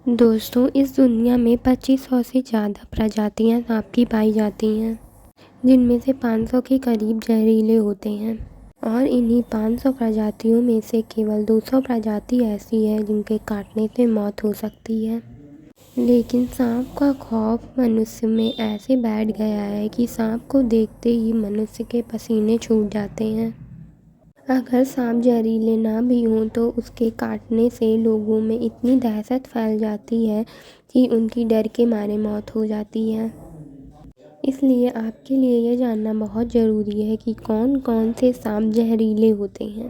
दोस्तों, इस दुनिया में 2500 से ज़्यादा प्रजातियां सांप की पाई जाती हैं, जिनमें से 500 के करीब जहरीले होते हैं। और इन्हीं 500 प्रजातियों में से केवल 200 प्रजाति ऐसी है जिनके काटने से मौत हो सकती है। लेकिन सांप का खौफ मनुष्य में ऐसे बैठ गया है कि सांप को देखते ही मनुष्य के पसीने छूट जाते हैं। अगर सांप जहरीले ना भी हों तो उसके काटने से लोगों में इतनी दहशत फैल जाती है कि उनकी डर के मारे मौत हो जाती है। इसलिए आपके लिए ये जानना बहुत ज़रूरी है कि कौन कौन से सांप जहरीले होते हैं।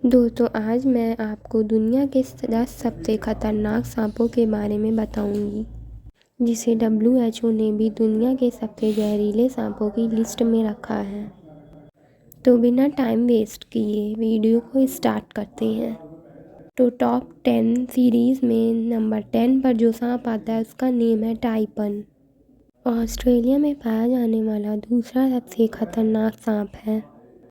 दोस्तों, आज मैं आपको दुनिया के 10 सबसे खतरनाक सांपों के बारे में बताऊंगी, जिसे WHO ने भी दुनिया के सबसे जहरीले सांपों की लिस्ट में रखा है। तो बिना टाइम वेस्ट किए वीडियो को स्टार्ट करते हैं। तो टॉप 10 सीरीज़ में नंबर 10 पर जो सांप आता है उसका नेम है टाइपन। ऑस्ट्रेलिया में पाया जाने वाला दूसरा सबसे खतरनाक सांप है।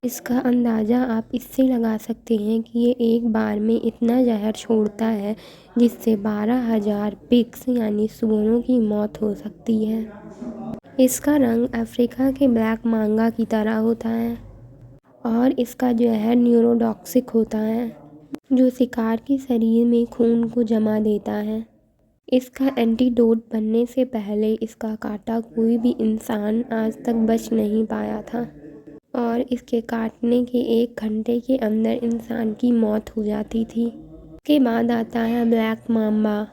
इसका अंदाज़ा आप इससे लगा सकते हैं कि ये एक बार में इतना जहर छोड़ता है जिससे 12,000 पिग्स यानी सूअरों की मौत हो सकती है। इसका रंग अफ्रीका के ब्लैक मांगा की तरह होता है और इसका जहर न्यूरोटॉक्सिक होता है, जो शिकार के शरीर में खून को जमा देता है। इसका एंटीडोट बनने से पहले इसका काटा कोई भी इंसान आज तक बच नहीं पाया था और इसके काटने के 1 घंटे के अंदर इंसान की मौत हो जाती थी। इसके बाद आता है black mamba.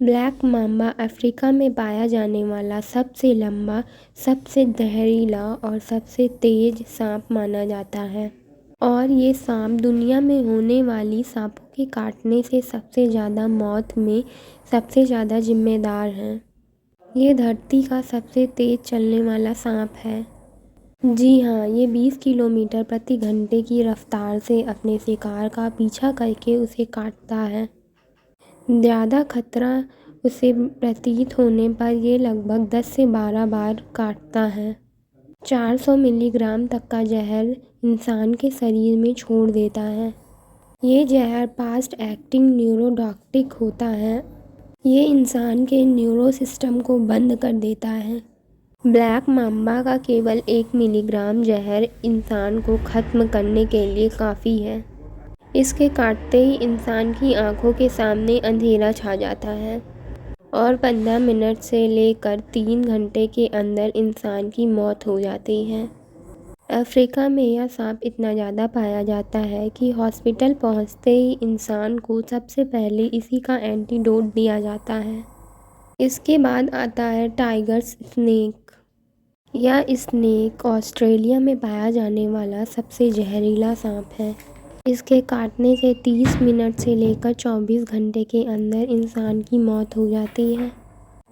Black mamba Africa में पाया जाने वाला सबसे लंबा, सबसे जहरीला और सबसे तेज सांप माना जाता है और ये सांप दुनिया में होने वाली सांपों के काटने से सबसे ज़्यादा मौत में सबसे ज़्यादा जिम्मेदार हैं। ये धरती का सबसे तेज चलने वाला सांप है। जी हाँ, ये 20 किलोमीटर प्रति घंटे की रफ्तार से अपने शिकार का पीछा करके उसे काटता है। ज़्यादा खतरा उसे प्रतीत होने पर ये लगभग 10 से 12 बार काटता है। 400 मिलीग्राम तक का जहर इंसान के शरीर में छोड़ देता है। ये जहर फास्ट एक्टिंग न्यूरोटॉक्सिक होता है। ये इंसान के न्यूरो सिस्टम को बंद कर देता है। ब्लैक माम्बा का केवल 1 मिलीग्राम जहर इंसान को ख़त्म करने के लिए काफ़ी है। इसके काटते ही इंसान की आंखों के सामने अंधेरा छा जाता है और 15 मिनट से लेकर 3 घंटे के अंदर इंसान की मौत हो जाती है। अफ्रीका में यह सांप इतना ज़्यादा पाया जाता है कि हॉस्पिटल पहुंचते ही इंसान को सबसे पहले इसी का एंटीडोट दिया जाता है। इसके बाद आता है टाइगर स्नेक। यह स्नेक ऑस्ट्रेलिया में पाया जाने वाला सबसे जहरीला सांप है। इसके काटने से 30 मिनट से लेकर 24 घंटे के अंदर इंसान की मौत हो जाती है।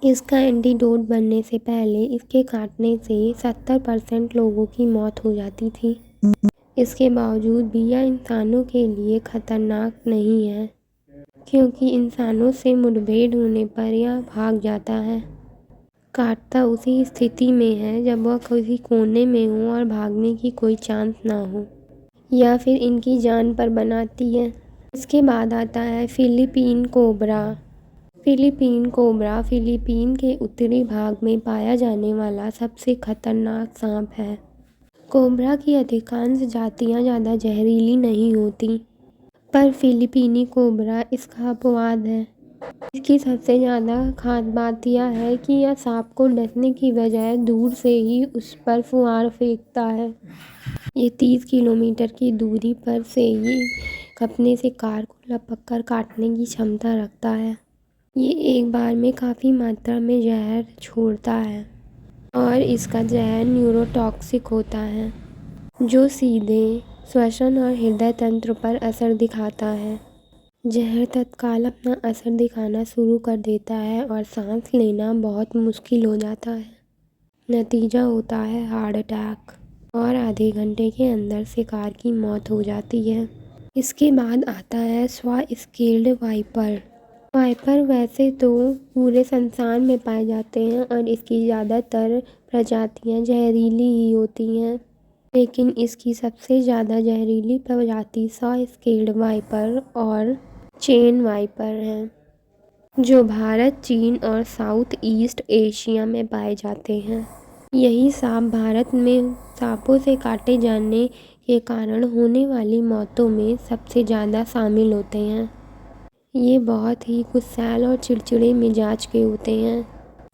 इसका एंटीडोट बनने से पहले इसके काटने से 70% लोगों की मौत हो जाती थी। इसके बावजूद भी यह इंसानों के लिए खतरनाक नहीं है, क्योंकि इंसानों से मुठभेड़ होने पर यह भाग जाता है। काटता उसी स्थिति में है जब वह किसी कोने में हो और भागने की कोई चांस ना हो या फिर इनकी जान पर बनाती है। इसके बाद आता है Philippine cobra. Philippine cobra Philippine के उत्तरी भाग में पाया जाने वाला सबसे खतरनाक सांप है। कोबरा की अधिकांश जातियां ज़्यादा जहरीली नहीं होती, पर फिलीपीनी कोबरा इसका अपवाद है। इसकी सबसे ज़्यादा खास बात यह है कि यह सांप को डसने की बजाय दूर से ही उस पर फुहार फेंकता है। ये 30 किलोमीटर की दूरी पर से ही अपने शिकार को लपक कर काटने की क्षमता रखता है। ये एक बार में काफ़ी मात्रा में जहर छोड़ता है और इसका जहर न्यूरोटॉक्सिक होता है, जो सीधे श्वसन और हृदय तंत्र पर असर दिखाता है। जहर तत्काल अपना असर दिखाना शुरू कर देता है और सांस लेना बहुत मुश्किल हो जाता है। नतीजा होता है हार्ट अटैक और आधे घंटे के अंदर शिकार की मौत हो जाती है। इसके बाद आता है स्वा-स्केल्ड वाइपर। वाइपर वैसे तो पूरे संसार में पाए जाते हैं और इसकी ज़्यादातर प्रजातियां जहरीली ही होती हैं, लेकिन इसकी सबसे ज़्यादा जहरीली प्रजाति स्वा-स्केल्ड वाइपर और चेन वाइपर है। जो भारत, चीन और साउथ ईस्ट एशिया में पाए जाते हैं। यही सांप भारत में सांपों से काटे जाने के कारण होने वाली मौतों में सबसे ज़्यादा शामिल होते हैं। ये बहुत ही गुस्सैल और चिड़चिड़े मिजाज के होते हैं।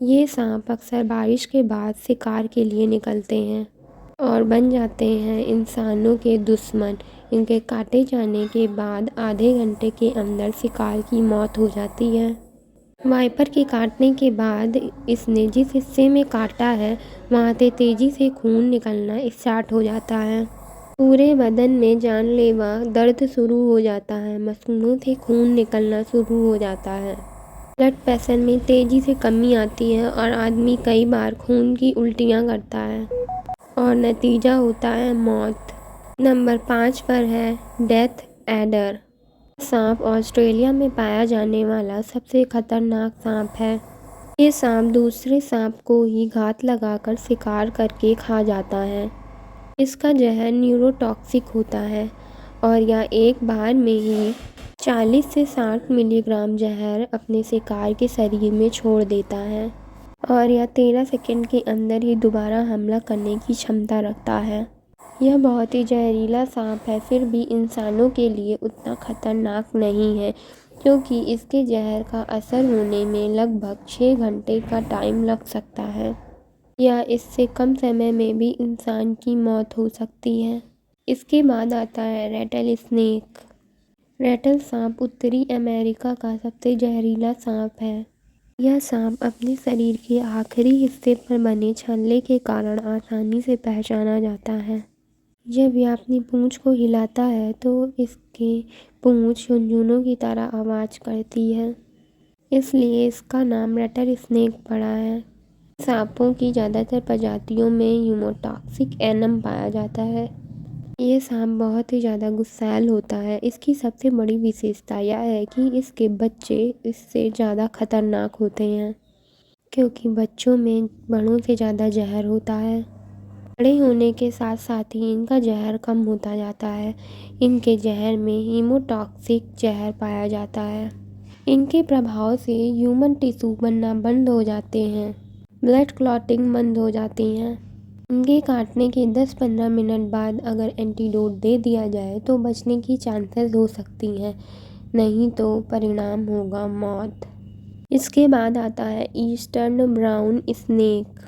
ये सांप अक्सर बारिश के बाद शिकार के लिए निकलते हैं और बन जाते हैं इंसानों के दुश्मन। इनके काटे जाने के बाद आधे घंटे के अंदर शिकार की मौत हो जाती है। वाइपर के काटने के बाद इसने जिस हिस्से में काटा है वहाँ से तेज़ी से खून निकलना स्टार्ट हो जाता है। पूरे बदन में जानलेवा दर्द शुरू हो जाता है। मसूड़ों से खून निकलना शुरू हो जाता है। ब्लड प्रेशर में तेज़ी से कमी आती है और आदमी कई बार खून की उल्टियाँ करता है और नतीजा होता है मौत। नंबर 5 पर है डेथ एडर। सांप ऑस्ट्रेलिया में पाया जाने वाला सबसे खतरनाक सांप है। ये सांप दूसरे सांप को ही घात लगाकर शिकार करके खा जाता है। इसका जहर न्यूरोटॉक्सिक होता है और यह एक बार में ही 40 से 60 मिलीग्राम जहर अपने शिकार के शरीर में छोड़ देता है और यह 13 सेकंड के अंदर ही दोबारा हमला करने की क्षमता रखता है। यह बहुत ही जहरीला सांप है, फिर भी इंसानों के लिए उतना खतरनाक नहीं है क्योंकि इसके जहर का असर होने में लगभग 6 घंटे का टाइम लग सकता है या इससे कम समय में भी इंसान की मौत हो सकती है। इसके बाद आता है रैटल स्नेक। रैटल सांप उत्तरी अमेरिका का सबसे जहरीला सांप है। यह सांप अपने शरीर के आखिरी हिस्से पर बने छल्ले के कारण आसानी से पहचाना जाता है। जब यह अपनी पूंछ को हिलाता है तो इसकी पूंछ झुनझुनों की तरह आवाज़ करती है, इसलिए इसका नाम रैटल स्नेक पड़ा है। सांपों की ज़्यादातर प्रजातियों में ह्यूमोटॉक्सिक एनम पाया जाता है। ये सांप बहुत ही ज़्यादा गुस्सैल होता है। इसकी सबसे बड़ी विशेषता यह है कि इसके बच्चे इससे ज़्यादा खतरनाक होते हैं क्योंकि बच्चों में बड़ों से ज़्यादा जहर होता है। बड़े होने के साथ साथ ही इनका जहर कम होता जाता है। इनके जहर में हीमोटॉक्सिक जहर पाया जाता है। इनके प्रभाव से ह्यूमन टिश्यू बनना बंद हो जाते हैं, ब्लड क्लॉटिंग बंद हो जाती है। इनके काटने के 10-15 मिनट बाद अगर एंटीडोट दे दिया जाए तो बचने की चांसेस हो सकती हैं, नहीं तो परिणाम होगा मौत। इसके बाद आता है ईस्टर्न ब्राउन स्नेक।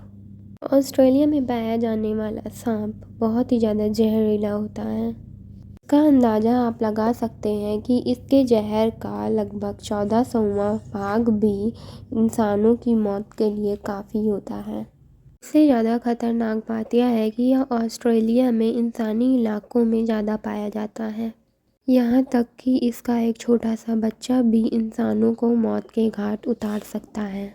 ऑस्ट्रेलिया में पाया जाने वाला सांप बहुत ही ज़्यादा जहरीला होता है। इसका अंदाज़ा आप लगा सकते हैं कि इसके जहर का लगभग 1400वां भाग भी इंसानों की मौत के लिए काफ़ी होता है। इससे ज़्यादा खतरनाक बात यह है कि यह ऑस्ट्रेलिया में इंसानी इलाकों में ज़्यादा पाया जाता है। यहाँ तक कि इसका एक छोटा सा बच्चा भी इंसानों को मौत के घाट उतार सकता है।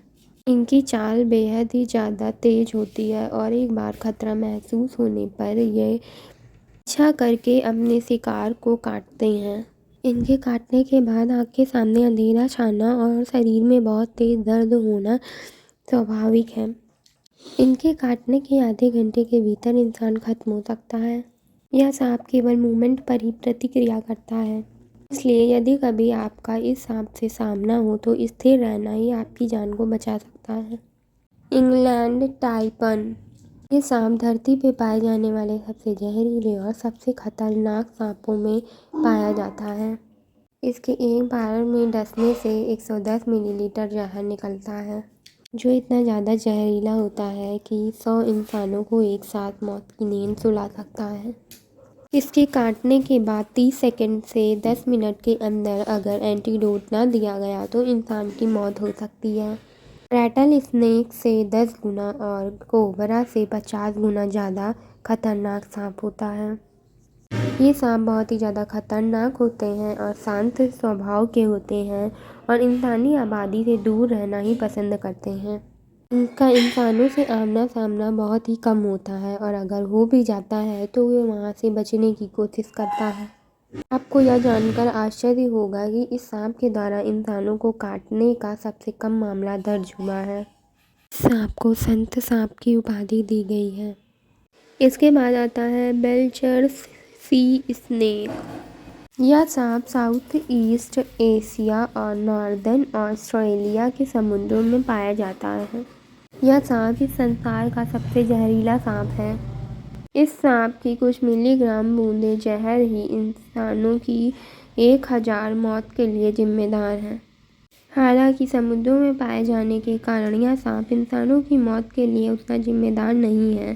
इनकी चाल बेहद ही ज़्यादा तेज़ होती है और एक बार खतरा महसूस होने पर ये पीछा करके अपने शिकार को काटते हैं। इनके काटने के बाद आँख के सामने अंधेरा छाना और शरीर में बहुत तेज़ दर्द होना स्वाभाविक है। इनके काटने के आधे घंटे के भीतर इंसान खत्म हो सकता है। यह सांप केवल मूवमेंट पर ही प्रतिक्रिया करता है, इसलिए यदि कभी आपका इस सांप से सामना हो तो स्थिर रहना ही आपकी जान को बचा सकता है। England taipan. ये सांप धरती पे पाए जाने वाले सबसे जहरीले और सबसे खतरनाक सांपों में पाया जाता है। इसके एक बार में डसने से 110 मिलीलीटर जहर निकलता है, जो इतना ज़्यादा जहरीला होता है कि 100 इंसानों को एक साथ मौत की नींद सुला सकता है। इसके काटने के बाद 30 सेकंड से 10 मिनट के अंदर अगर एंटीडोट ना दिया गया तो इंसान की मौत हो सकती है। रैटल स्नेक से 10 गुना और कोबरा से 50 गुना ज़्यादा खतरनाक सांप होता है। ये सांप बहुत ही ज़्यादा खतरनाक होते हैं और शांत स्वभाव के होते हैं और इंसानी आबादी से दूर रहना ही पसंद करते हैं। इनका इंसानों से आमना सामना बहुत ही कम होता है और अगर हो भी जाता है तो वो वहाँ से बचने की कोशिश करता है। आपको यह जानकर आश्चर्य होगा कि इस सांप के द्वारा इंसानों को काटने का सबसे कम मामला दर्ज हुआ है। सांप को संत सांप की उपाधि दी गई है। इसके बाद आता है बेल्चर सी स्नेक। यह सांप साउथ ईस्ट एशिया और नॉर्दर्न ऑस्ट्रेलिया के समुद्रों में पाया जाता है। यह सांप इस संसार का सबसे जहरीला सांप है। इस सांप की कुछ मिलीग्राम बूंदें जहर ही इंसानों की 1000 मौत के लिए जिम्मेदार है। हालांकि समुद्रों में पाए जाने के कारण यह सांप इंसानों की मौत के लिए उतना जिम्मेदार नहीं है,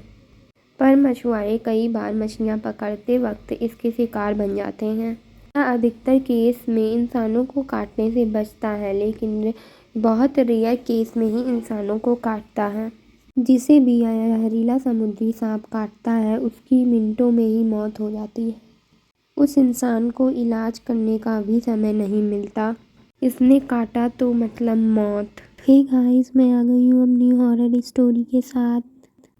पर मछुआरे कई बार मछलियां पकड़ते वक्त इसके शिकार बन जाते हैं। यह अधिकतर केस में इंसानों को काटने से बचता है, लेकिन बहुत रेयर केस में ही इंसानों को काटता है। जिसे भी यह जहरीला समुद्री सांप काटता है उसकी मिनटों में ही मौत हो जाती है। उस इंसान को इलाज करने का भी समय नहीं मिलता। इसने काटा तो मतलब मौत। हे गाइस, मैं आ गई हूँ अपनी हॉरर स्टोरी के साथ।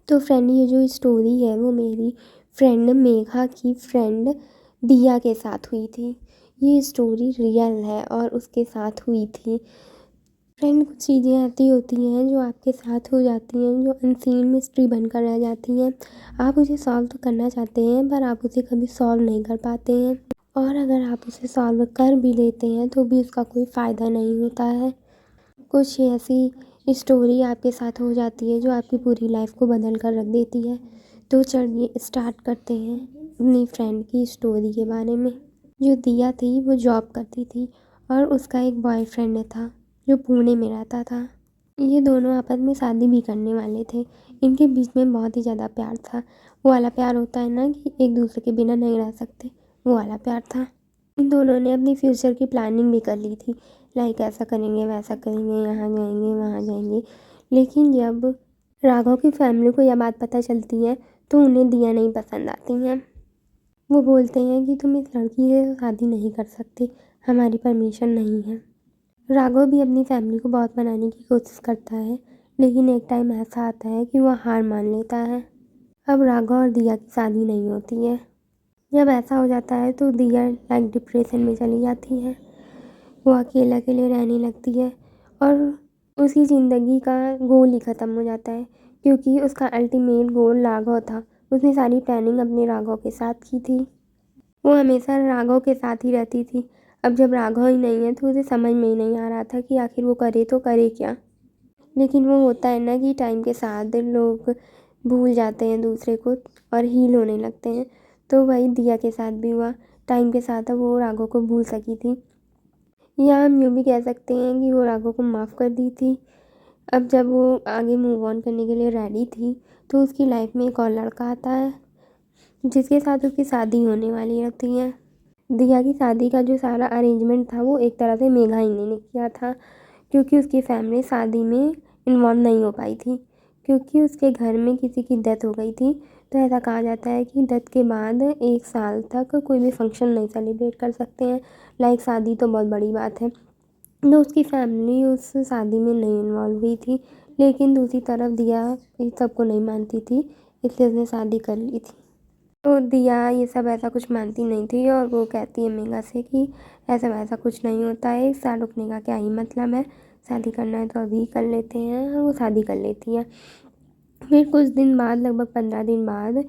तो फ्रेंड, ये जो स्टोरी है वो मेरी फ्रेंड मेघा की फ्रेंड दिया के साथ हुई थी। ये स्टोरी रियल है और उसके साथ हुई थी। फ्रेंड, कुछ चीज़ें ऐसी होती हैं जो आपके साथ हो जाती हैं, जो अनसीन मिस्ट्री बनकर रह जाती हैं। आप उसे सॉल्व तो करना चाहते हैं पर आप उसे कभी सॉल्व नहीं कर पाते हैं, और अगर आप उसे सॉल्व कर भी लेते हैं तो भी उसका कोई फ़ायदा नहीं होता है। कुछ ऐसी स्टोरी आपके साथ हो जाती है जो आपकी पूरी लाइफ को बदल कर रख देती है। तो चलिए स्टार्ट करते हैं अपनी फ्रेंड की स्टोरी के बारे में। जो दिया थी वो जॉब करती थी और उसका एक बॉयफ्रेंड था जो पुणे में रहता था। ये दोनों आपस में शादी भी करने वाले थे। इनके बीच में बहुत ही ज़्यादा प्यार था। वो वाला प्यार होता है ना कि एक दूसरे के बिना नहीं रह सकते, वो वाला प्यार था। इन दोनों ने अपनी फ्यूचर की प्लानिंग भी कर ली थी, लाइक ऐसा करेंगे वैसा करेंगे, यहाँ जाएंगे वहाँ जाएंगे। लेकिन जब राघव की फैमिली को यह बात पता चलती है तो उन्हें दिया नहीं पसंद आती हैं। वो बोलते हैं कि तुम इस लड़की से शादी नहीं कर सकते, हमारी परमिशन नहीं है। राघव भी अपनी फैमिली को बहुत मनाने की कोशिश करता है, लेकिन एक टाइम ऐसा आता है कि वह हार मान लेता है। अब राघव और दिया की शादी नहीं होती है। जब ऐसा हो जाता है तो दिया लाइक डिप्रेशन में चली जाती है। वो अकेले अकेले रहने लगती है और उसकी ज़िंदगी का गोल ही ख़त्म हो जाता है, क्योंकि उसका अल्टीमेट गोल राघव था। उसने सारी प्लानिंग अपने राघव के साथ की थी। वो हमेशा राघव के साथ ही रहती थी। अब जब राघव ही नहीं है तो उसे समझ में ही नहीं आ रहा था कि आखिर वो करे तो करे क्या। लेकिन वो होता है ना कि टाइम के साथ लोग भूल जाते हैं दूसरे को और हील होने लगते हैं। तो वही दिया के साथ भी हुआ। टाइम के साथ अब वो राघव को भूल सकी थी, या हम यूँ भी कह सकते हैं कि वो राघव को माफ़ कर दी थी। अब जब वो आगे मूव ऑन करने के लिए रेडी थी तो उसकी लाइफ में एक और लड़का आता है जिसके साथ उसकी शादी होने वाली रहती है। दिया की शादी का जो सारा अरेंजमेंट था वो एक तरह से मेघा ही ने किया था, क्योंकि उसकी फैमिली शादी में इन्वॉल्व नहीं हो पाई थी, क्योंकि उसके घर में किसी की डेथ हो गई थी। तो ऐसा कहा जाता है कि डेथ के बाद 1 साल तक कोई भी फंक्शन नहीं सेलिब्रेट कर सकते हैं, लाइक शादी तो बहुत बड़ी बात है। तो उसकी फैमिली उस शादी में नहीं इन्वॉल्व हुई थी, लेकिन दूसरी तरफ दिया इस सबको नहीं मानती थी, इसलिए उसने शादी कर ली थी। तो दिया ये सब ऐसा कुछ मानती नहीं थी और वो कहती है मेघा से कि ऐसा वैसा कुछ नहीं होता है, 1 साल रुकने का क्या ही मतलब है, शादी करना है तो अभी कर लेते हैं, और वो शादी कर लेती है। फिर कुछ दिन बाद, लगभग 15 दिन बाद,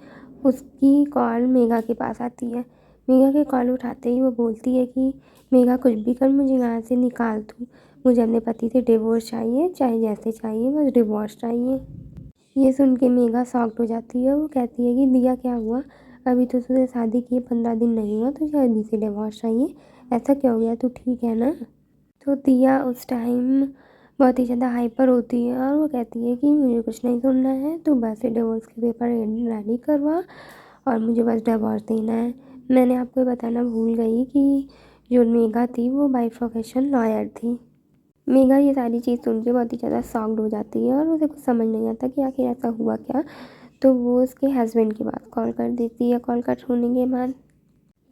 उसकी कॉल मेघा के पास आती है। मेघा के कॉल उठाते ही वो बोलती है कि मेघा कुछ भी कर, मुझे यहाँ से निकाल दो, मुझे अपने पति से डिवोर्स चाहिए, चाहे जैसे चाहिए, बस डिवोर्स चाहिए। ये सुन के मेघा शॉक्ड हो जाती है। वो कहती है कि दिया क्या हुआ, अभी तो तुझे शादी किए 15 दिन नहीं हुआ, तुझे अभी से डिवोर्स चाहिए, ऐसा क्या हो गया, तू ठीक है ना। तो दिया उस टाइम बहुत ही ज़्यादा हाइपर होती है और वो कहती है कि मुझे कुछ नहीं सुनना है, तो बस डिवोर्स के पेपर रेडी करवा और मुझे बस डिवोर्स देना है। मैंने आपको बताना भूल गई कि जो मेघा थी वो बाय प्रोफेशन लॉयर थी। मेघा ये सारी चीज़ सुन के बहुत ही ज़्यादा शॉक्ड हो जाती है और उसे कुछ समझ नहीं आता कि आखिर ऐसा हुआ क्या। तो वो उसके हस्बैंड के पास कॉल कर देती है। कॉल कट होने के बाद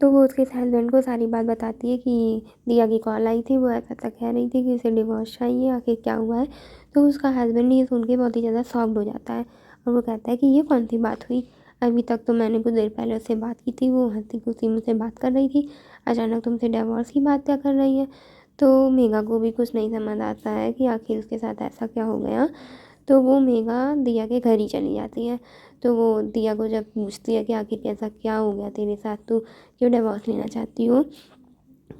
तो वो उसके हस्बैंड को सारी बात बताती है कि दिया की कॉल आई थी, वो ऐसा ऐसा कह रही थी कि उसे डिवोर्स चाहिए, आखिर क्या हुआ है। तो उसका हस्बैंड ये सुन के बहुत ही ज़्यादा शॉक्ड हो जाता है और वो कहता है कि ये कौन सी बात हुई, अभी तक तो मैंने कुछ देर पहले उससे बात की थी, वो हंसी खुशी मुझसे बात कर रही थी, अचानक तुमसे डिवोर्स की बात क्या कर रही है। तो मेघा को भी कुछ नहीं समझ आता है कि आखिर उसके साथ ऐसा क्या हो गया। तो वो मेघा दिया के घर ही चली जाती है। तो वो दिया को जब पूछती है कि आखिर ऐसा क्या हो गया तेरे साथ, तू क्यों डिवोर्स लेना चाहती हो,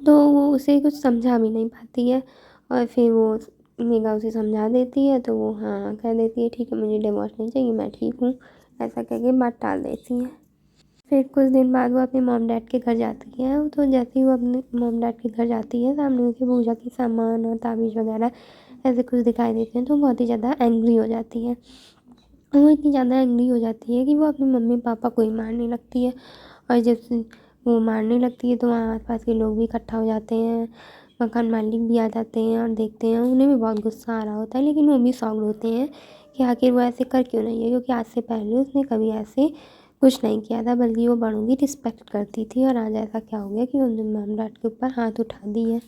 तो वो उसे कुछ समझा भी नहीं पाती है। और फिर वो मेघा उसे समझा देती है तो वो हाँ कह देती है, ठीक है मुझे डिवोर्स नहीं चाहिए, मैं ठीक हूँ, ऐसा कह के बात टाल देती है। फिर कुछ दिन बाद वो अपने मॉम डैड के घर जाती है। तो जैसे ही वो अपने मॉम डैड के घर जाती है, सामने उसे पूजा के सामान और ताबीज़ वगैरह ऐसे कुछ दिखाई देते हैं, तो बहुत ही ज़्यादा एंग्री हो जाती है। वो इतनी ज़्यादा एंग्री हो जाती है कि वो अपने मम्मी पापा को ही मारने लगती है। और जब से वो मारने लगती है तो वहाँ आस-पास के लोग भी इकट्ठा हो जाते हैं, मकान मालिक भी आ जाते हैं और देखते हैं। उन्हें भी बहुत गुस्सा आ रहा होता है, लेकिन वो भी शॉक्ड होते हैं कि आखिर वो ऐसे कर क्यों रही है, क्योंकि आज से पहले उसने कभी ऐसे कुछ नहीं किया था, बल्कि वो बड़ों की रिस्पेक्ट करती थी। और आज ऐसा क्या हो गया कि उन्होंने मॉम डैड के ऊपर हाथ उठा दिए।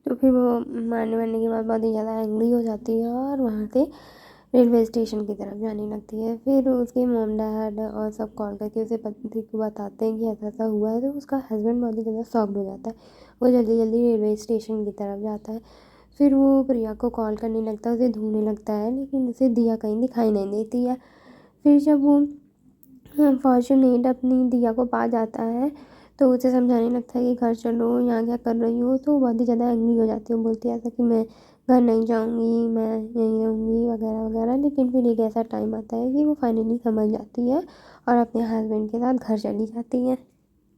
तो फिर वो मारने वारने के बाद बहुत ही ज़्यादा एंग्री हो जाती है और वहाँ से रेलवे स्टेशन की तरफ जाने लगती है। फिर उसके मॉम डैड और सब कॉल करके उसे पति को बताते हैं कि ऐसा ऐसा हुआ है। तो उसका हस्बैंड बहुत ही ज़्यादा शॉक्ड हो जाता है। वो जल्दी जल्दी रेलवे स्टेशन की तरफ जाता है। फिर वो प्रिया को कॉल करने लगता है, उसे ढूंढने लगता है, लेकिन उसे दिया कहीं दिखाई नहीं देती है। फिर जब वो फॉर्चूनेट अपनी दिया को पा जाता है तो उसे समझाने लगता है कि घर चलो, यहाँ क्या कर रही हो। तो बहुत ही ज़्यादा एंग्री हो जाती है, वो बोलती है ऐसा कि मैं घर नहीं जाऊँगी, मैं यहीं रहूँगी वगैरह वगैरह। लेकिन फिर एक ऐसा टाइम आता है कि वो फाइनली समझ जाती है और अपने हस्बैंड के साथ घर चली जाती है।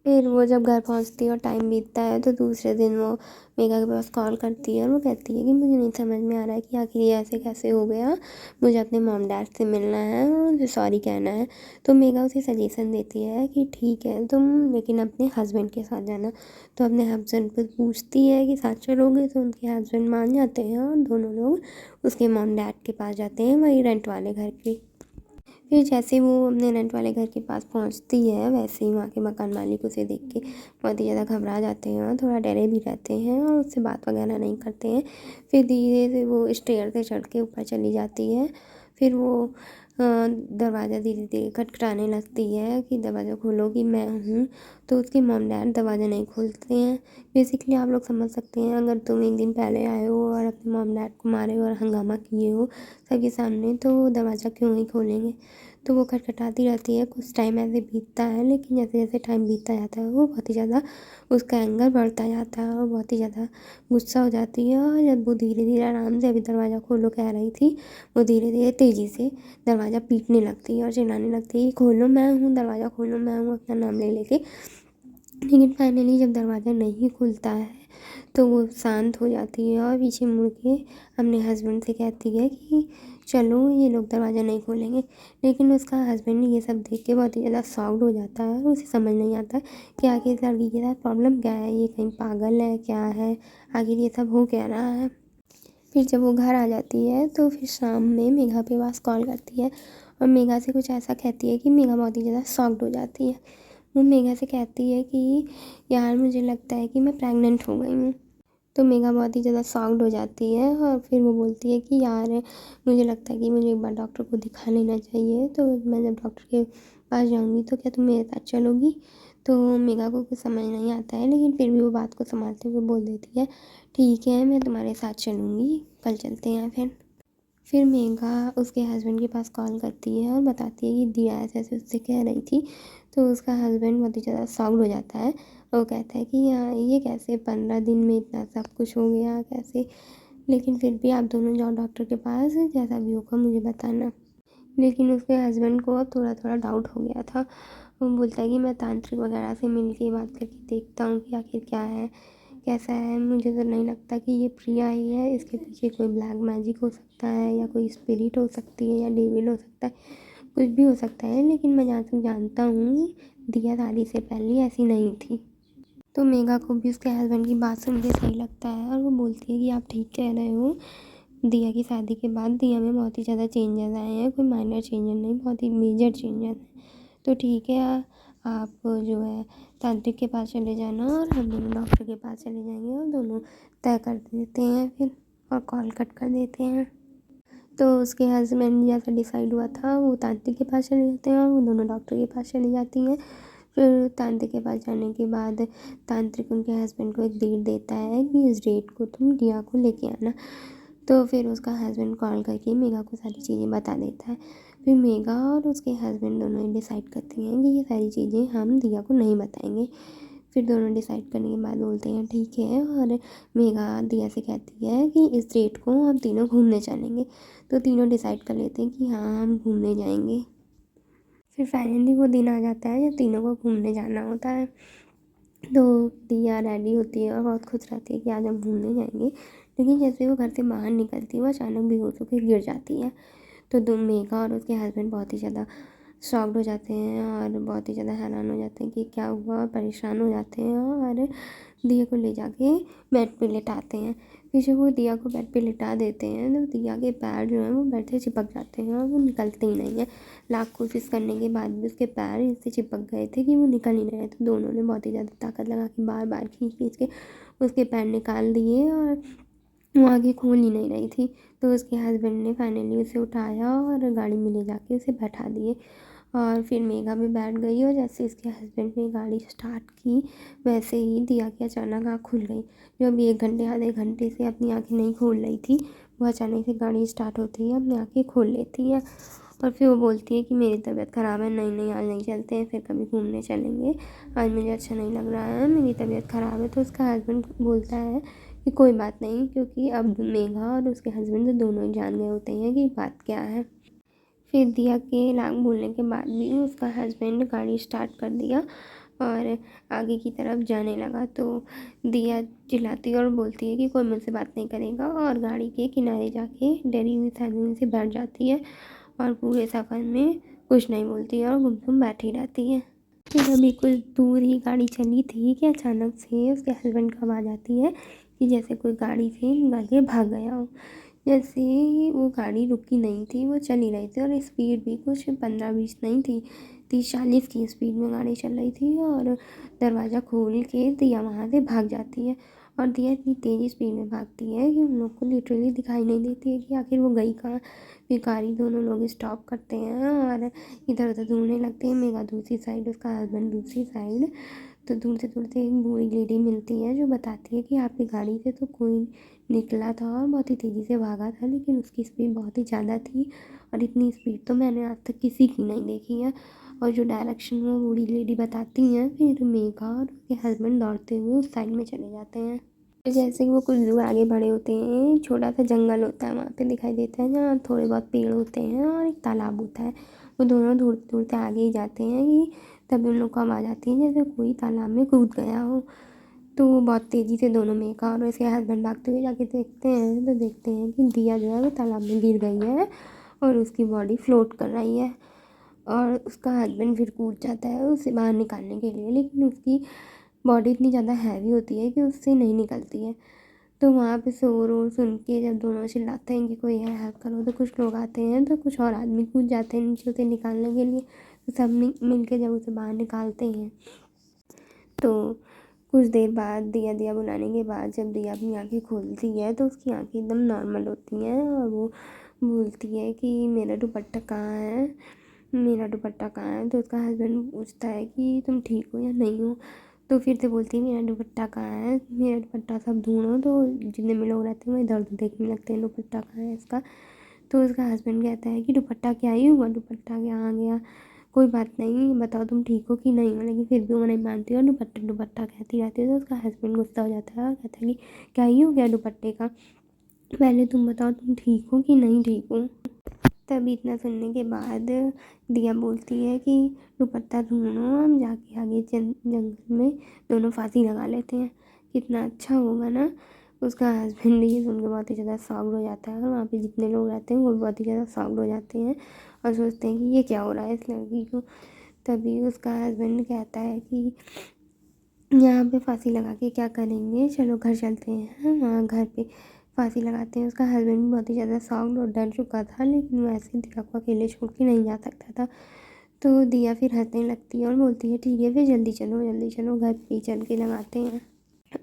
फिर वो जब घर पहुंचती है और टाइम बीतता है तो दूसरे दिन वो मेघा के पास कॉल करती है और वो कहती है कि मुझे नहीं समझ में आ रहा है कि आखिर ये ऐसे कैसे हो गया, मुझे अपने मॉम डैड से मिलना है और मुझे सॉरी कहना है। तो मेघा उसे सजेशन देती है कि ठीक है तुम लेकिन अपने हस्बैंड के साथ जाना। तो अपने हस्बैंड को पूछती है कि साथ चलोगे, तो उनके हस्बैंड मान जाते हैं और दोनों लोग उसके मॉम डैड के पास जाते हैं, वही रेंट वाले घर के। फिर जैसे वो अपने रेंट वाले घर के पास पहुंचती है, वैसे ही वहाँ के मकान मालिक उसे देख के बहुत ही ज़्यादा घबरा जाते हैं और थोड़ा डरे भी रहते हैं और उससे बात वगैरह नहीं करते हैं। फिर धीरे से वो स्टेयर से चढ़ के ऊपर चली जाती है। फिर वो दरवाज़ा धीरे धीरे खटखटाने लगती है कि दरवाज़ा खोलो कि मैं हूँ। तो उसके मॉम डैड दरवाज़ा नहीं खोलते हैं। बेसिकली आप लोग समझ सकते हैं, अगर तुम एक दिन पहले आए हो और अपने मॉम डैड को मारे हो और हंगामा किए हो सबके सामने, तो वो दरवाज़ा क्यों ही खोलेंगे। तो वो खटखटाती रहती है। कुछ टाइम ऐसे बीतता है, लेकिन जैसे जैसे टाइम बीतता जाता है वो बहुत ही ज़्यादा उसका एंगर बढ़ता जाता है और बहुत ही ज़्यादा गुस्सा हो जाती है। और जब वो धीरे धीरे आराम से अभी दरवाज़ा खोलो कह रही थी, वो धीरे धीरे तेज़ी से दरवाज़ा पीटने लगती है और चिल्लाने लगती है कि खोलो मैं हूँ, दरवाज़ा खोलो मैं हूँ, अपना नाम ले लेके। लेकिन फाइनली जब दरवाज़ा नहीं खुलता है तो वो शांत हो जाती है और पीछे मुड़ के अपने हस्बैंड से कहती है कि चलो ये लोग दरवाज़ा नहीं खोलेंगे। लेकिन उसका हस्बैंड ये सब देख के बहुत ही ज़्यादा शॉक्ड हो जाता है और उसे समझ नहीं आता कि आखिर इस लड़की के साथ प्रॉब्लम क्या है, ये कहीं पागल है क्या है, आखिर ये सब हो क्या रहा है। फिर जब वो घर आ जाती है तो फिर शाम में मेघा के पास कॉल करती है और मेघा से कुछ ऐसा कहती है कि मेघा बहुत ही ज़्यादा शॉक्ड हो जाती है। वो मेघा से कहती है कि यार मुझे लगता है कि मैं प्रेग्नेंट हो गई हूँ। तो मेघा बहुत ही ज़्यादा शॉक्ड हो जाती है और फिर वो बोलती है कि यार मुझे लगता है कि मुझे एक बार डॉक्टर को दिखा लेना चाहिए। तो मैं जब डॉक्टर के पास जाऊँगी तो क्या तुम मेरे साथ चलोगी। तो मेघा को कुछ समझ नहीं आता है, लेकिन फिर भी वो बात को संभालते हुए बोल देती है ठीक है मैं तुम्हारे साथ चलूँगी, कल चलते हैं। फिर मेघा उसके हस्बैंड के पास कॉल करती है और बताती है कि दिया ऐसे ऐसे उससे कह रही थी। तो उसका हस्बैंड बहुत ही ज़्यादा शॉक्ड हो जाता है और वो कहता है कि यार ये कैसे 15 दिन में इतना सब कुछ हो गया कैसे। लेकिन फिर भी आप दोनों जाओ डॉक्टर के पास, जैसा भी होगा मुझे बताना। लेकिन उसके हस्बैंड को अब थोड़ा थोड़ा डाउट हो गया था। वो बोलता है कि मैं तांत्रिक वगैरह से मिल के बात करके देखता हूँ कि आखिर क्या है कैसा है। मुझे तो नहीं लगता कि ये प्रिया ही है, इसके पीछे कोई ब्लैक मैजिक हो सकता है या कोई स्पिरिट हो सकती है या डेविल हो सकता है, कुछ भी हो सकता है। लेकिन मैं जहाँ तक जानता हूँ दिया शादी से पहले ऐसी नहीं थी। तो मेघा को भी उसके हस्बैंड की बात सुन के सही लगता है और वो बोलती है कि आप ठीक कह रहे हो, दिया की शादी के बाद दिया में बहुत ही ज़्यादा चेंजेस आए हैं, कोई माइनर चेंजेस नहीं बहुत ही मेजर चेंजेस हैं। तो ठीक है आप जो है तांत्रिक के पास चले जाना और हम दोनों डॉक्टर के पास चले जाएंगे और दोनों तय कर देते हैं फिर और कॉल कट कर देते हैं। तो उसके हस्बैंड जैसा डिसाइड हुआ था वो तांत्रिक के पास चले जाते हैं और वो दोनों डॉक्टर के पास चली जाती हैं। फिर तांत्रिक के पास जाने के बाद तांत्रिक उनके हस्बैंड को एक डेट देता है कि इस डेट को तुम दिया को लेके आना। तो फिर उसका हस्बैंड कॉल करके मेघा को सारी चीज़ें बता देता है। फिर मेघा और उसके हस्बैंड दोनों ही डिसाइड करती हैं कि ये सारी चीज़ें हम दिया को नहीं बताएंगे। फिर दोनों डिसाइड करने के बाद बोलते हैं ठीक है, और मेघा दिया से कहती है कि इस डेट को हम तीनों घूमने चलेंगे। तो तीनों डिसाइड कर लेते हैं कि हाँ हम घूमने जाएंगे। फिर फाइनली वो दिन आ जाता है जब तीनों को घूमने जाना होता है। तो दिया रेडी होती है और बहुत खुश रहती है कि आज हम घूमने जाएंगे। लेकिन जैसे वो घर से बाहर निकलती है वो अचानक बेहोश होकर गिर जाती है। तो मेघा और उसके हस्बैंड बहुत ही ज़्यादा शॉक्ड हो जाते हैं और बहुत ही ज़्यादा हैरान हो जाते हैं कि क्या हुआ, और परेशान हो जाते हैं और दिया को ले जाके बेड पे लेटाते हैं। फिर जब वो दिया को बेड पे लिटा देते हैं तो दिया के पैर जो हैं वो बेड से चिपक जाते हैं और वो निकलते ही नहीं है। लाख कोशिश करने के बाद भी उसके पैर इससे चिपक गए थे कि वो निकल ही नहीं रहे। तो दोनों ने बहुत ही ज़्यादा ताकत लगा के बार बार खींच खींच के उसके पैर निकाल दिए और वो आगे खोल ही नहीं रही थी। तो उसके हस्बैंड ने फाइनली उसे उठाया और गाड़ी में ले जाके उसे बैठा दिए। और फिर मेघा भी बैठ गई और जैसे इसके हस्बैंड ने गाड़ी स्टार्ट की वैसे ही दिया की अचानक आँख खुल गई। जो अभी 1 घंटे आधे घंटे से अपनी आँखें नहीं खोल रही थी, वो अचानक से गाड़ी स्टार्ट होती है अपनी आँखें खोल लेती है। और फिर वो बोलती है कि मेरी तबीयत ख़राब है, नहीं नहीं आज नहीं चलते हैं, फिर कभी घूमने चलेंगे, आज मुझे अच्छा नहीं लग रहा है, मेरी तबीयत ख़राब है। तो उसका हस्बैंड बोलता है कि कोई बात नहीं, क्योंकि अब मेघा और उसके हस्बैंड तो दोनों ही जान गए होते हैं कि बात क्या है। फिर दिया के नाक बोलने के बाद भी उसका हस्बैंड गाड़ी स्टार्ट कर दिया और आगे की तरफ जाने लगा। तो दिया चिल्लाती और बोलती है कि कोई मुझसे बात नहीं करेगा, और गाड़ी के किनारे जाके डरी हुई सैलून से बैठ जाती है और पूरे सफ़र में कुछ नहीं बोलती है और गुमसुम बैठी रहती है। फिर अभी कुछ दूर ही गाड़ी चली थी कि अचानक से उसके हस्बैंड को आवाज़ आती है कि जैसे कोई गाड़ी से निकल के भाग गया हो। जैसे ही वो गाड़ी रुकी नहीं थी, वो चल ही रही थी और स्पीड भी कुछ 15-20 नहीं थी, 30-40 की स्पीड में गाड़ी चल रही थी। और दरवाज़ा खोल के दिया वहाँ से भाग जाती है और दिया इतनी तेज़ी स्पीड में भागती है कि उन लोग को लिटरली दिखाई नहीं देती है कि आखिर वो गई कहाँ। भिखारी दोनों लोग स्टॉप करते हैं और इधर उधर ढूंढने लगते हैं। मेघा दूसरी साइड, उसका हस्बैंड दूसरी साइड। तो ढूंढते ढूंढते एक बूढ़ी लेडी मिलती है जो बताती है कि आपकी गाड़ी से तो कोई निकला था और बहुत ही तेज़ी से भागा था, लेकिन उसकी स्पीड बहुत ही ज़्यादा थी और इतनी स्पीड तो मैंने आज तक किसी की नहीं देखी है। और जो डायरेक्शन वो बूढ़ी लेडी बताती हैं, फिर मेघा और उसके हस्बैंड दौड़ते हुए उस साइड में चले जाते हैं। जैसे कि वो कुछ दूर आगे बढ़े होते हैं, छोटा सा जंगल होता है वहाँ पे दिखाई देता है जहाँ थोड़े बहुत पेड़ होते हैं और एक तालाब होता है। वो दोनों ढूंढते ढूंढते आगे ही जाते हैं कि तभी उन लोग को आवाज़ आती है जैसे कोई तालाब में कूद गया हो। तो वो बहुत तेज़ी से दोनों मेघा और उसके हस्बैंड भागते हुए जाके देखते हैं तो देखते हैं कि दिया जो है वो तालाब में गिर गई है और उसकी बॉडी फ्लोट कर रही है। और उसका हस्बैंड फिर कूद जाता है उसे बाहर निकालने के लिए, लेकिन उसकी बॉडी इतनी ज़्यादा हैवी होती है कि उससे नहीं निकलती है। तो वहाँ पे शोर वोर सुन के जब दोनों चिल्लाते हैं कि कोई है हेल्प करो, तो कुछ लोग आते हैं तो कुछ और आदमी कूद जाते हैं नीचे उसे निकालने के लिए। तो सब मिल के जब उसे बाहर निकालते हैं तो कुछ देर बाद दिया दिया बुलाने के बाद जब दिया अपनी आँखें खोलती है तो उसकी आँखें एकदम नॉर्मल होती हैं और वो बोलती है कि मेरा दुपट्टा कहाँ है, मेरा दुपट्टा कहाँ है। तो उसका हस्बैंड पूछता है कि तुम ठीक हो या नहीं हो। तो फिर से बोलती है मेरा दुपट्टा कहाँ है, मेरा दुपट्टा सब ढूंढो। तो जितने में लोग रहते हैं वो इधर उधर देखने लगते हैं दुपट्टा कहाँ है इसका। तो उसका हस्बैंड कहता है कि दुपट्टा क्या ही हुआ, दुपट्टा क्या आ गया, कोई बात नहीं, बताओ तुम ठीक हो कि नहीं हो। लेकिन फिर भी वो नहीं मानती और दुपट्टा दुपट्टा कहती रहती है। तो उसका हस्बैंड गुस्सा हो जाता है और कहता है कि क्या ही हो गया दुपट्टे का, पहले तुम बताओ तुम ठीक हो कि नहीं ठीक हो। तब इतना सुनने के बाद दिया बोलती है कि दुपट्टा ढूंढो, हम जाके आगे जंगल में दोनों फांसी लगा लेते हैं, कितना अच्छा होगा ना। उसका हस्बैंड ये सुन के बहुत ही ज़्यादा शॉक्ड हो जाता है और वहाँ पे जितने लोग रहते हैं वो भी बहुत ही ज़्यादा शॉक्ड हो जाते हैं और सोचते हैं कि ये क्या हो रहा है इस लड़की को। तभी उसका हस्बैंड कहता है कि यहाँ पे फांसी लगा के क्या करेंगे, चलो घर चलते हैं। हाँ घर पे फांसी लगाते हैं। उसका हस्बैंड भी बहुत ही ज़्यादा शॉक्ड और डर चुका था, लेकिन वैसे दिया को अकेले छोड़ के नहीं जा सकता था। तो दिया फिर हंसने लगती है और बोलती है ठीक है फिर जल्दी चलो घर पे ही चल के लगाते हैं।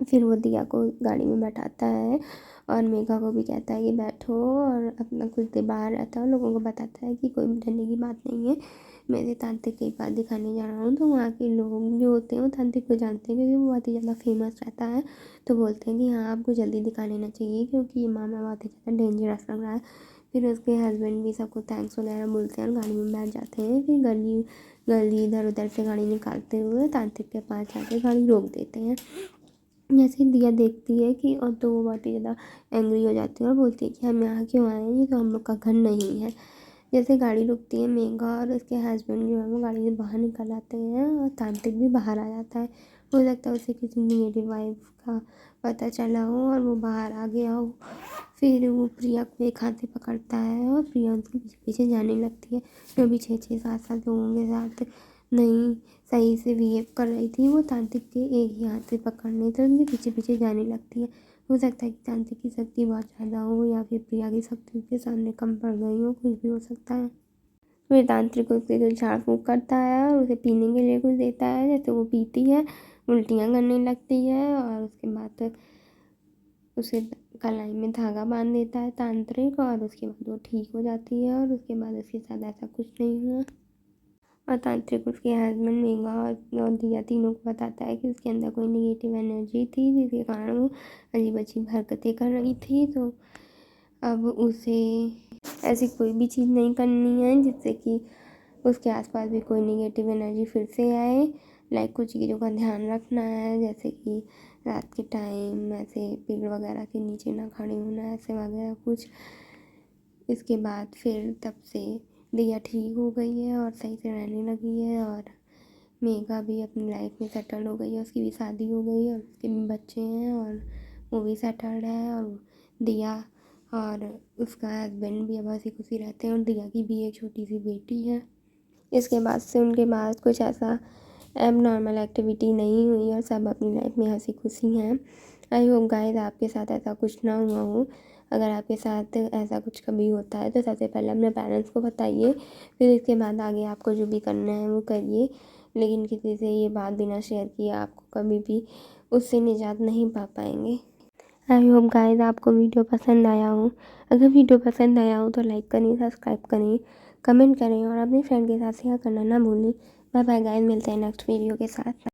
फिर वो दिया को गाड़ी में बैठाता है और मेघा को भी कहता है कि बैठो, और अपना कुछ देर बाहर रहता है और लोगों को बताता है कि कोई डरने की बात नहीं है, मैं इसे तांत्रिक के पास दिखाने जा रहा हूँ। तो वहाँ के लोग जो होते हैं वो तांत्रिक को जानते हैं क्योंकि वो बहुत ही ज़्यादा फेमस रहता है। तो बोलते हैं कि हाँ आपको जल्दी दिखा लेना चाहिए क्योंकि ये मामला बहुत ही ज़्यादा डेंजरस लग रहा है। फिर उसके हस्बैंड भी सबको थैंक्स वगैरह बोलते हैं और गाड़ी में बैठ जाते हैं। फिर गली इधर उधर से गाड़ी निकालते हुए तांत्रिक के पास जाके गाड़ी रोक देते हैं। जैसे दिया देखती है कि और तो वो बहुत ही ज़्यादा एंग्री हो जाती है और बोलती है कि हम यहाँ क्यों आए हैं, ये तो हम लोग का घर नहीं है। जैसे गाड़ी रुकती है मेघा और उसके हस्बैंड जो है वो गाड़ी से बाहर निकल आते हैं और तांत्रिक भी बाहर आ जाता है। हो सकता है उसे किसी नेगेटिव वाइब का पता चला हो और वो बाहर आ गया हो। फिर वो प्रिया को एक हाथ से पकड़ता है और प्रिया उसके पीछे पीछे जाने लगती है। जो भी 6-7 लोगों के साथ नहीं सही से बिहेव कर रही थी वो तांत्रिक के एक ही हाथ से पकड़ने तो उनके पीछे पीछे जाने लगती है। हो सकता है कि तांत्रिक की शक्ति बहुत ज़्यादा हो या फिर प्रिया की शक्ति उसके सामने कम पड़ गई हो, कुछ भी हो सकता है। फिर तांत्रिक उसके जो झाड़ फूँक करता है और उसे पीने के लिए कुछ देता है। जैसे वो पीती है उल्टियाँ करने लगती है और उसके बाद उसे कलाई में धागा बांध देता है तांत्रिक और उसके बाद वो ठीक हो जाती है और उसके बाद उसके साथ ऐसा कुछ नहीं हुआ। और तांत्रिक उसके हस्बैंड मेघा और दिया तीनों को बताता है कि उसके अंदर कोई नेगेटिव एनर्जी थी जिसके कारण वो अजीब अजीब हरकतें कर रही थी। तो अब उसे ऐसी कोई भी चीज़ नहीं करनी है जिससे कि उसके आसपास भी कोई नेगेटिव एनर्जी फिर से आए। लाइक कुछ चीज़ों का ध्यान रखना है जैसे कि रात के टाइम ऐसे पेड़ वगैरह के नीचे ना खड़े होना ऐसे वगैरह कुछ। इसके बाद फिर तब से दिया ठीक हो गई है और सही से रहने लगी है और मेघा भी अपनी लाइफ में सेटल हो गई है। उसकी भी शादी हो गई है और उसके भी बच्चे हैं और वो भी सेटल्ड है और दिया और उसका हस्बैंड भी अब हंसी खुशी रहते हैं और दिया की भी एक छोटी सी बेटी है। इसके बाद से उनके पास कुछ ऐसा एबनॉर्मल एक्टिविटी नहीं हुई और सब अपनी लाइफ में हंसी खुशी हैं। आई होप गाइस आपके साथ ऐसा कुछ ना हुआ हो। अगर आपके साथ ऐसा कुछ कभी होता है तो सबसे पहले अपने पेरेंट्स को बताइए, फिर इसके बाद आगे आपको जो भी करना है वो करिए। लेकिन किसी से ये बात बिना शेयर किए आपको कभी भी उससे निजात नहीं पा पाएंगे। आई होप गाइस आपको वीडियो पसंद आया हो। अगर वीडियो पसंद आया हो तो लाइक करें, सब्सक्राइब करें, कमेंट करें और अपने फ्रेंड के साथ शेयर करना ना भूलें। बाय बाय गाइस, मिलते हैं नेक्स्ट वीडियो के साथ।